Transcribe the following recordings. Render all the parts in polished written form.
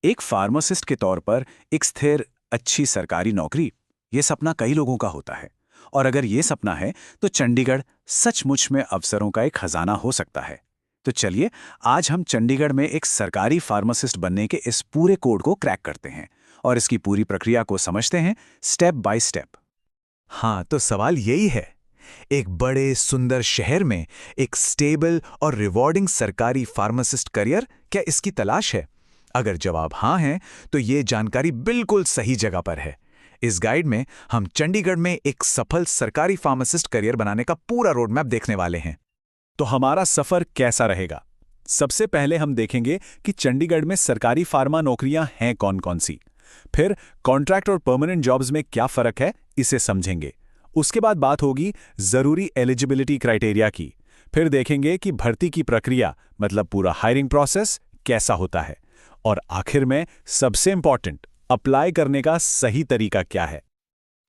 एक फार्मासिस्ट के तौर पर एक स्थिर, अच्छी सरकारी नौकरी, ये सपना कई लोगों का होता है। और अगर ये सपना है, तो चंडीगढ़ सचमुच में अवसरों का एक खजाना हो सकता है। तो चलिए, आज हम चंडीगढ़ में एक सरकारी फार्मासिस्ट बनने के इस पूरे कोड को क्रैक करते हैं और इसकी पूरी प्रक्रिया को समझते हैं स्टेप बाय स्टेप। हाँ, तो सवाल यही है, एक बड़े सुंदर शहर में एक स्टेबल और रिवॉर्डिंग सरकारी फार्मासिस्ट करियर, क्या इसकी तलाश है? अगर जवाब हाँ है, तो ये जानकारी बिल्कुल सही जगह पर है। इस गाइड में हम चंडीगढ़ में एक सफल सरकारी फार्मासिस्ट करियर बनाने का पूरा रोड मैप देखने वाले हैं। तो हमारा सफर कैसा रहेगा? सबसे पहले हम देखेंगे कि चंडीगढ़ में सरकारी फार्मा नौकरियां हैं कौन-कौन सी। फिर कॉन्ट्रैक्ट और परमानेंट जॉब्स में क्या फर्क है, इसे समझेंगे। उसके बाद बात होगी जरूरी एलिजिबिलिटी क्राइटेरिया की। फिर देखेंगे कि भर्ती की प्रक्रिया, मतलब पूरा हायरिंग प्रोसेस कैसा होता है। और आखिर में सबसे इंपॉर्टेंट, अप्लाई करने का सही तरीका क्या है।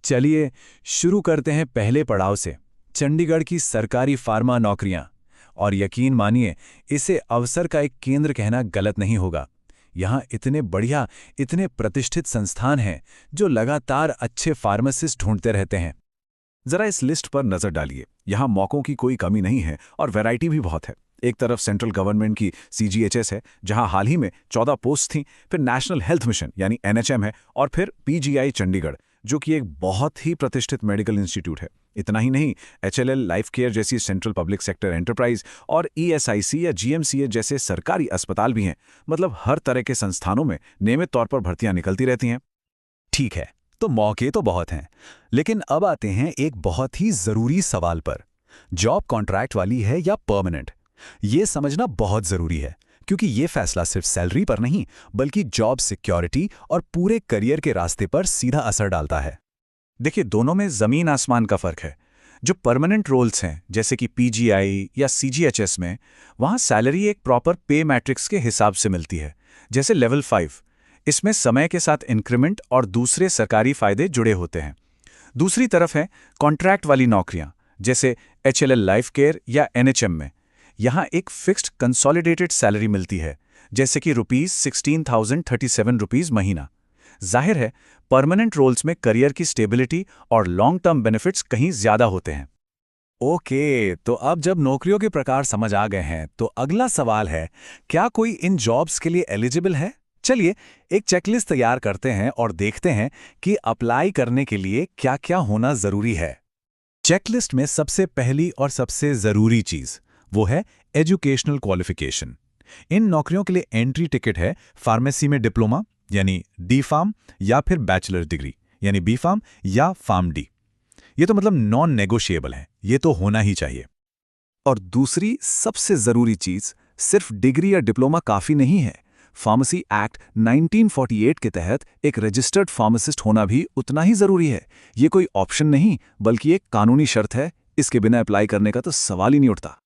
चलिए शुरू करते हैं पहले पड़ाव से, चंडीगढ़ की सरकारी फार्मा नौकरियां। और यकीन मानिए, इसे अवसर का एक केंद्र कहना गलत नहीं होगा। यहाँ इतने बढ़िया, इतने प्रतिष्ठित संस्थान हैं जो लगातार अच्छे फार्मासिस्ट ढूंढते रहते हैं। जरा इस लिस्ट पर नजर डालिए। यहाँ मौकों की कोई कमी नहीं है और वैरायटी भी बहुत है। एक तरफ सेंट्रल गवर्नमेंट की CGHS है, जहां हाल ही में 14 पोस्ट थीं। फिर नेशनल हेल्थ मिशन यानी NHM है, और फिर PGI चंडीगढ़, जो कि एक बहुत ही प्रतिष्ठित मेडिकल इंस्टीट्यूट है। इतना ही नहीं, HLL लाइफ केयर जैसी सेंट्रल पब्लिक सेक्टर एंटरप्राइज और ESIC या GMCH जैसे सरकारी अस्पताल भी हैं। मतलब हर तरह के संस्थानों में नियमित तौर पर भर्तियां निकलती रहती हैं। ठीक है, तो मौके तो बहुत हैं, लेकिन अब आते हैं एक बहुत ही जरूरी सवाल पर। जॉब कॉन्ट्रैक्ट वाली है या परमानेंट? ये समझना बहुत जरूरी है, क्योंकि ये फैसला सिर्फ सैलरी पर नहीं, बल्कि जॉब सिक्योरिटी और पूरे करियर के रास्ते पर सीधा असर डालता है। देखिए, दोनों में जमीन आसमान का फर्क है। जो परमानेंट रोल्स हैं, जैसे कि PGI या CGHS में, वहाँ सैलरी एक प्रॉपर पे मैट्रिक्स के हिसाब से मिलती है, जैसे लेवल 5। इसमें समय के साथ इंक्रीमेंट और दूसरे सरकारी फायदे जुड़े होते हैं। दूसरी तरफ है कॉन्ट्रैक्ट वाली नौकरियां, जैसे HLL लाइफ केयर या NHM में। यहाँ एक फिक्स्ड कंसोलिडेटेड सैलरी मिलती है, जैसे कि ₹16,037 महीना। जाहिर है, परमानेंट रोल्स में करियर की स्टेबिलिटी और लॉन्ग टर्म बेनिफिट्स कहीं ज्यादा होते हैं। ओके, तो अब जब नौकरियों के प्रकार समझ आ गए हैं, तो अगला सवाल है, क्या कोई इन जॉब्स के लिए एलिजिबल है? चलिए एक चेकलिस्ट तैयार करते हैं और देखते हैं कि अप्लाई करने के लिए क्या-क्या होना जरूरी है। चेकलिस्ट में सबसे पहली और सबसे जरूरी चीज वो है एजुकेशनल क्वालिफिकेशन। इन नौकरियों के लिए एंट्री टिकट है फार्मेसी में डिप्लोमा यानी D.Pharm, या फिर बैचलर डिग्री यानी B.Pharm या PharmD। ये तो मतलब नॉन नेगोशिएबल है, ये तो होना ही चाहिए। और दूसरी सबसे जरूरी चीज, सिर्फ डिग्री या डिप्लोमा काफी नहीं है। फार्मेसी एक्ट 1948 के तहत एक रजिस्टर्ड फार्मासिस्ट होना भी उतना ही जरूरी है। ये कोई ऑप्शन नहीं, बल्कि एक कानूनी शर्त है। इसके बिना अप्लाई करने का तो सवाल ही नहीं उठता।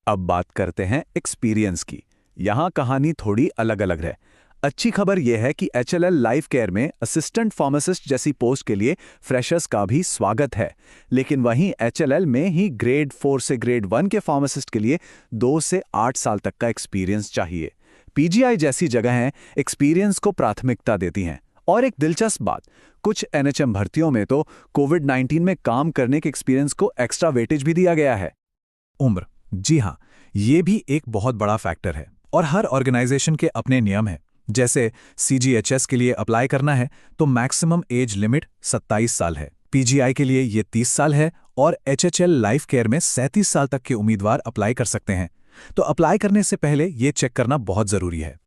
अब बात करते हैं एक्सपीरियंस की। यहाँ कहानी थोड़ी अलग अलग है। अच्छी खबर यह है कि HLL लाइफ केयर में असिस्टेंट फार्मासिस्ट जैसी पोस्ट के लिए फ्रेशर्स का भी स्वागत है, लेकिन वहीं HLL में ही ग्रेड 4 से ग्रेड 1 के फार्मासिस्ट के लिए 2 से 8 साल तक का एक्सपीरियंस चाहिए। PGI जैसी जगहें एक्सपीरियंस को प्राथमिकता देती हैं। और एक दिलचस्प बात, कुछ NHM भर्तियों में तो कोविड-19 में काम करने के एक्सपीरियंस को एक्स्ट्रा वेटेज भी दिया गया है। उम्र, जी हाँ, ये भी एक बहुत बड़ा फैक्टर है। और हर ऑर्गेनाइजेशन के अपने नियम हैं। जैसे CGHS के लिए अप्लाई करना है तो मैक्सिमम एज लिमिट 27 साल है। PGI के लिए ये 30 साल है और HHL लाइफ केयर में 37 साल तक के उम्मीदवार अप्लाई कर सकते हैं। तो अप्लाई करने से पहले ये चेक करना बहुत जरूरी है।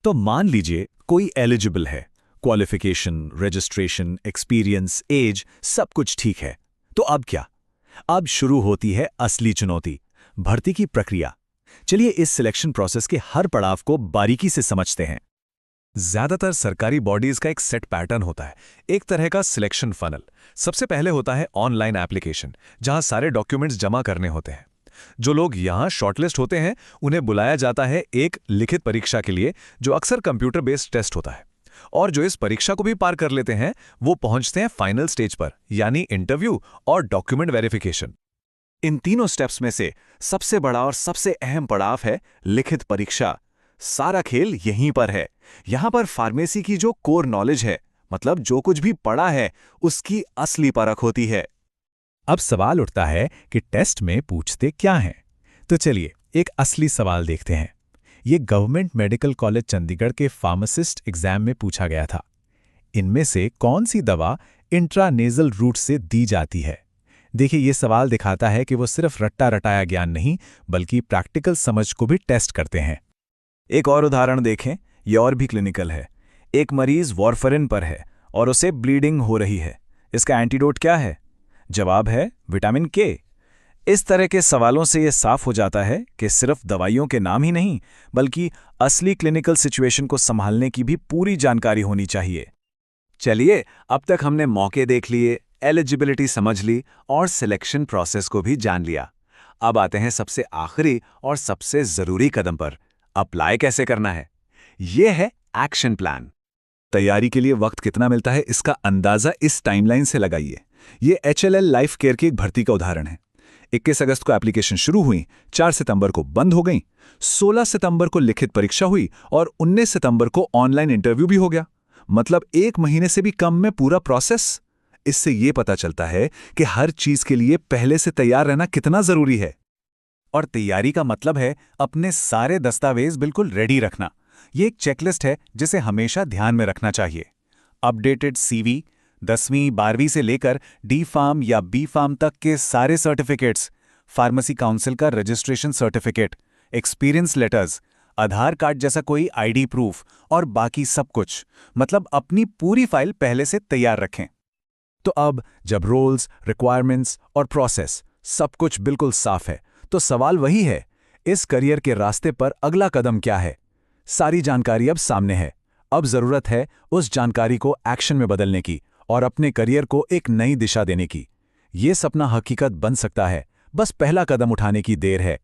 तो मान लीजिए कोई एलिजिबल है, क्वालिफिकेशन, रजिस्ट्रेशन, एक्सपीरियंस, एज सब कुछ ठीक है। तो अब क्या? अब शुरू होती है असली चुनौती, भर्ती की प्रक्रिया। चलिए इस सिलेक्शन प्रोसेस के हर पड़ाव को बारीकी से समझते हैं। ज्यादातर सरकारी बॉडीज का एक सेट पैटर्न होता है, एक तरह का सिलेक्शन फनल। सबसे पहले होता है ऑनलाइन एप्लीकेशन, जहां सारे डॉक्यूमेंट्स जमा करने होते हैं। जो लोग यहां शॉर्टलिस्ट होते हैं, उन्हें बुलाया जाता है एक लिखित परीक्षा के लिए, जो अक्सर कंप्यूटर बेस्ड टेस्ट होता है। और जो इस परीक्षा को भी पार कर लेते हैं, वो पहुंचते हैं फाइनल स्टेज पर, यानी इंटरव्यू और डॉक्यूमेंट वेरिफिकेशन। इन तीनों स्टेप्स में से सबसे बड़ा और सबसे अहम पड़ाव है लिखित परीक्षा। सारा खेल यहीं पर है। यहाँ पर फार्मेसी की जो कोर नॉलेज है, मतलब जो कुछ भी पढ़ा है, उसकी असली परख होती है। अब सवाल उठता है कि टेस्ट में पूछते क्या हैं? तो चलिए एक असली सवाल देखते हैं। ये गवर्नमेंट मेडिकल कॉलेज चंडीगढ़ के फार्मासिस्ट एग्जाम में पूछा गया था। इनमें से कौन सी दवा इंट्रानेजल रूट से दी जाती है? देखिए, ये सवाल दिखाता है कि वो सिर्फ रट्टा रटाया ज्ञान नहीं, बल्कि प्रैक्टिकल समझ को भी टेस्ट करते हैं। एक और उदाहरण देखें, ये और भी क्लिनिकल है। एक मरीज वॉरफरिन पर है और उसे ब्लीडिंग हो रही है। इसका एंटीडोट क्या है? जवाब है विटामिन के। इस तरह के सवालों से ये साफ हो जाता है कि सिर्फ दवाइयों के नाम ही नहीं, बल्कि असली क्लिनिकल सिचुएशन को संभालने की भी पूरी जानकारी होनी चाहिए। चलिए, अब तक हमने मौके देख लिए, एलिजिबिलिटी समझ ली और सिलेक्शन प्रोसेस को भी जान लिया। अब आते हैं सबसे आखिरी और सबसे जरूरी कदम पर, अप्लाई कैसे करना है। ये है एक्शन प्लान। तैयारी के लिए वक्त कितना मिलता है, इसका अंदाजा इस टाइमलाइन से लगाइए। ये HLL लाइफ केयर की एक भर्ती का उदाहरण है। 21 अगस्त को एप्लीकेशन शुरू हुई, 4 सितंबर को बंद हो गई, 16 सितंबर को लिखित परीक्षा हुई और 19 सितंबर को ऑनलाइन इंटरव्यू भी हो गया। मतलब 1 महीने से भी कम में पूरा प्रोसेस। इससे ये पता चलता है कि हर चीज के लिए पहले से तैयार रहना कितना जरूरी है। और तैयारी का मतलब है अपने सारे दस्तावेज बिल्कुल रेडी रखना। ये एक चेकलिस्ट है जिसे हमेशा ध्यान में रखना चाहिए। अपडेटेड CV, 10वीं 12वीं से लेकर D फार्म या B फार्म तक के सारे सर्टिफिकेट्स, फार्मेसी काउंसिल का रजिस्ट्रेशन सर्टिफिकेट, एक्सपीरियंस लेटर्स, आधार कार्ड जैसा कोई ID प्रूफ और बाकी सब कुछ। मतलब अपनी पूरी फाइल पहले से तैयार रखें। तो अब जब रोल्स, रिक्वायरमेंट्स और प्रोसेस सब कुछ बिल्कुल साफ है, तो सवाल वही है, इस करियर के रास्ते पर अगला कदम क्या है? सारी जानकारी अब सामने है। अब जरूरत है उस जानकारी को एक्शन में बदलने की और अपने करियर को एक नई दिशा देने की। ये सपना हकीकत बन सकता है, बस पहला कदम उठाने की देर है।